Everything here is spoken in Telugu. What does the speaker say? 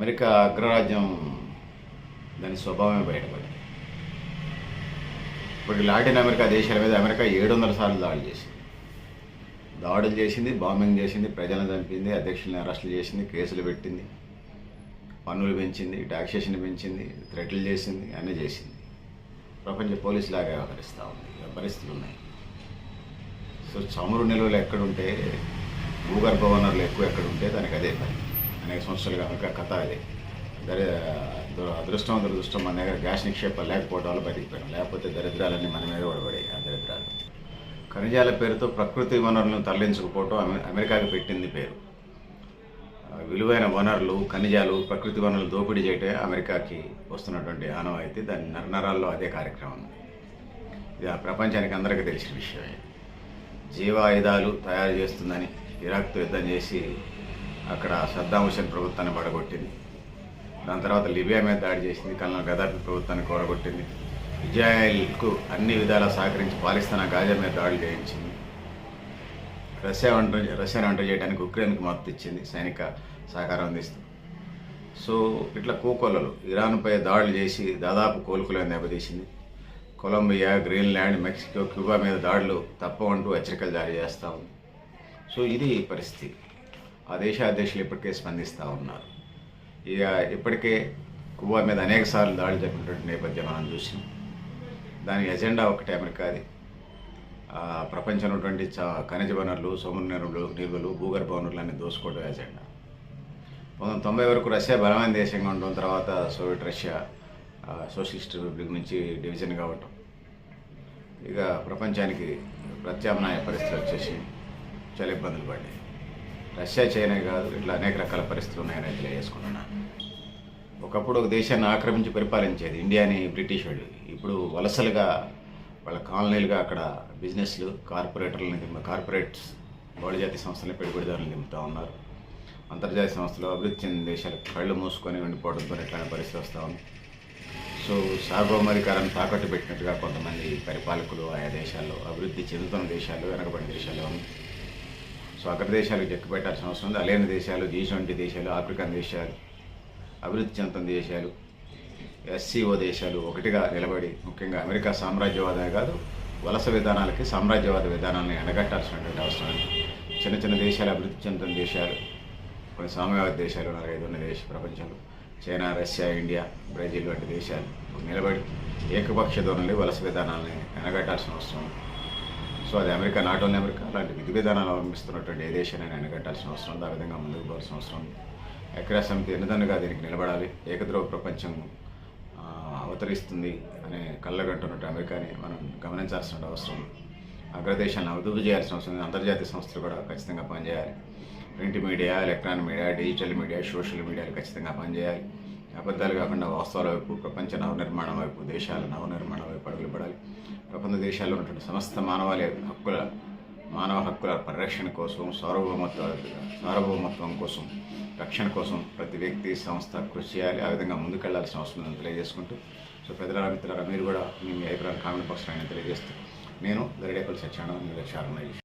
అమెరికా అగ్రరాజ్యం దాని స్వభావమే బయటపడింది. ఇప్పుడు లాటిన్ అమెరికా దేశాల మీద అమెరికా 700 సార్లు దాడులు చేసింది, బాంబింగ్ చేసింది, ప్రజలను చంపింది, అధ్యక్షుల్ని అరెస్టులు చేసింది, కేసులు పెట్టింది, పన్నులు పెంచింది, టాక్సేషన్ పెంచింది, థ్రెట్లు చేసింది, అన్నీ చేసింది. ప్రపంచ పోలీసు లాగా వ్యవహరిస్తూ ఉంది. పరిస్థితులు ఉన్నాయి. సో చమురు నిల్వలు ఎక్కడుంటే, భూగర్భ వనరులు ఎక్కువ ఎక్కడుంటే దానికి అదే పని. అనేక సంవత్సరాలుగా అమెరికా కథ అదే. అదృష్టం దురదృష్టం మన దగ్గర గ్యాస్ నిక్షేపాలు లేకపోవడం వల్ల బతికిపోయాం. లేకపోతే దరిద్రాలన్నీ మన మీద పడబడాయి. ఆ దరిద్రాలు ఖనిజాల పేరుతో ప్రకృతి వనరులను తరలించకపోవటం అమెరికాకి పెట్టింది పేరు. విలువైన వనరులు, ఖనిజాలు, ప్రకృతి వనరులు దోపిడీ చేయటమే అమెరికాకి వస్తున్నటువంటి ఆనవాయితీ. దాని నరనరాల్లో అదే కార్యక్రమం ఉంది. ఇది ఆ ప్రపంచానికి అందరికీ తెలిసిన విషయమే. జీవాయుధాలు తయారు చేస్తుందని ఇరాక్తో యుద్ధం చేసి అక్కడ సద్దాం హుసేన్ ప్రభుత్వాన్ని పడగొట్టింది. దాని తర్వాత లిబియా మీద దాడి చేసింది. కల్నల్ గదాఫీ ప్రభుత్వాన్ని కూడగొట్టింది. ఇజ్రాయెల్కు అన్ని విధాలా సహకరించి పాలిస్తాన్ గాజా మీద దాడులు చేయించింది. రష్యాను ఒంటరి చేయడానికి ఉక్రెయిన్కి మద్దతు ఇచ్చింది, సైనిక సహకారం అందిస్తూ. సో ఇట్లా కోకొల్లలు ఇరాన్పై దాడులు చేసి దాదాపు కోలుకోలేని దెబ్బతీసింది. కొలంబియా, గ్రీన్లాండ్, మెక్సికో, క్యూబా మీద దాడులు తప్పవంటూ హెచ్చరికలు జారీ చేస్తూ ఉంది. సో ఇది పరిస్థితి. ఆ దేశ అధ్యక్షులు ఇప్పటికే స్పందిస్తూ ఉన్నారు. ఇక ఇప్పటికే క్యూబా మీద అనేక సార్లు దాడులు జరిపినటువంటి నేపథ్యం మనం చూసినాం. దాని ఎజెండా ఒకటే అమెరికాది. ప్రపంచంలో ఉన్నటువంటి ఖనిజ వనరులు, సముద్ర నిల్వలు, భూగర్భ వనరులన్నీ దోసుకోవడం ఎజెండా. 1990 వరకు రష్యా బలమైన దేశంగా ఉండడం, తర్వాత సోవియట్ రష్యా సోషలిస్ట్ రిపబ్లిక్ నుంచి డివిజన్ కావటం, ఇక ప్రపంచానికి ప్రత్యామ్నాయ పరిస్థితులు వచ్చేసి చాలా ఇబ్బందులు పడ్డాయి. రష్యా, చైనా కాదు, ఇట్లా అనేక రకాల పరిస్థితులు ఉన్నాయని తెలియజేసుకుంటున్నాను. ఒకప్పుడు ఒక దేశాన్ని ఆక్రమించి పరిపాలించేది ఇండియాని బ్రిటిష్ వాళ్ళు. ఇప్పుడు వలసలుగా వాళ్ళ కాలనీలుగా అక్కడ బిజినెస్లు, కార్పొరేట్స్ బహుళజాతి సంస్థలను పెట్టుబడిదారులను దింపుతూ ఉన్నారు. అంతర్జాతీయ సంస్థలు అభివృద్ధి చెందిన దేశాలు కళ్ళు మూసుకొని ఉండిపోవడంతో ఇట్లాంటి పరిస్థితి వస్తూ ఉంది. సో సార్వభౌమాధికారాన్ని తాకట్టు పెట్టినట్టుగా కొంతమంది పరిపాలకులు ఆయా దేశాల్లో, అభివృద్ధి చెందుతున్న దేశాలు, వెనకబడిన దేశాల్లో ఉంది. సో అగ్రదేశాలకు చెక్కుపెట్టాల్సిన అవసరం ఉంది. అలేని దేశాలు, G20 దేశాలు, ఆఫ్రికన్ దేశాలు, అభివృద్ధి చెందుతున్న దేశాలు, SCO దేశాలు ఒకటిగా నిలబడి, ముఖ్యంగా అమెరికా సామ్రాజ్యవాదమే కాదు, వలస విధానాలకి సామ్రాజ్యవాద విధానాన్ని ఎండగట్టాల్సినటువంటి అవసరం ఉంది. చిన్న చిన్న దేశాలు, అభివృద్ధి చెందుతున్న దేశాలు, కొన్ని సామ్యవాద దేశాలు 4-5 ఉన్న ప్రపంచంలో, చైనా, రష్యా, ఇండియా, బ్రెజిల్ వంటి దేశాలు నిలబడి ఏకపక్ష ధోరణి వలస విధానాన్ని ఎండగట్టాల్సిన అవసరం ఉంది. సో అది అమెరికా, నాట్ ఓన్లీ అమెరికా, అలాంటి విధి విధానాలు అవలంబిస్తున్నటువంటి ఏ దేశాన్ని ఎండగట్టాల్సిన అవసరం ఉంది. ఆ విధంగా ముందుకు పోవాల్సిన అవసరం ఉంది. ఐక్యరాజ్య సమితి ఎన్నిదన్నుగా దీనికి నిలబడాలి. ఏకద్రోహ ప్రపంచం అవతరిస్తుంది అనే కళ్ళగంటున్నట్టు అమెరికాని మనం గమనించాల్సిన అవసరం ఉంది. అగ్రదేశాన్ని అభివృద్ధి చేయాల్సిన అవసరం ఉంది. అంతర్జాతీయ సంస్థలు కూడా ఖచ్చితంగా పనిచేయాలి. Print media, electronic media, digital media, social మీడియాలు ఖచ్చితంగా పనిచేయాలి. అబద్ధాలు కాకుండా వాస్తవాల వైపు, ప్రపంచ నవనిర్మాణం వైపు, దేశాల నవనిర్మాణం వైపు అడుగులు పడాలి. ప్రపంచ దేశాల్లో ఉన్నటువంటి సమస్త మానవ హక్కుల పరిరక్షణ కోసం, సార్వభౌమత్వం కోసం, రక్షణ కోసం ప్రతి వ్యక్తి, సంస్థ కృషి చేయాలి. ఆ విధంగా ముందుకెళ్లాల్సిన అవసరం ఉందని తెలియజేసుకుంటూ, సో పెద్దల మిత్రులారా, మీరు కూడా మీ అభిప్రాయం కామెంట్ బాక్స్లో తెలియజేస్తూ, నేను దరిడేపల్లి సత్యానంద, మీ లక్ష్యాలను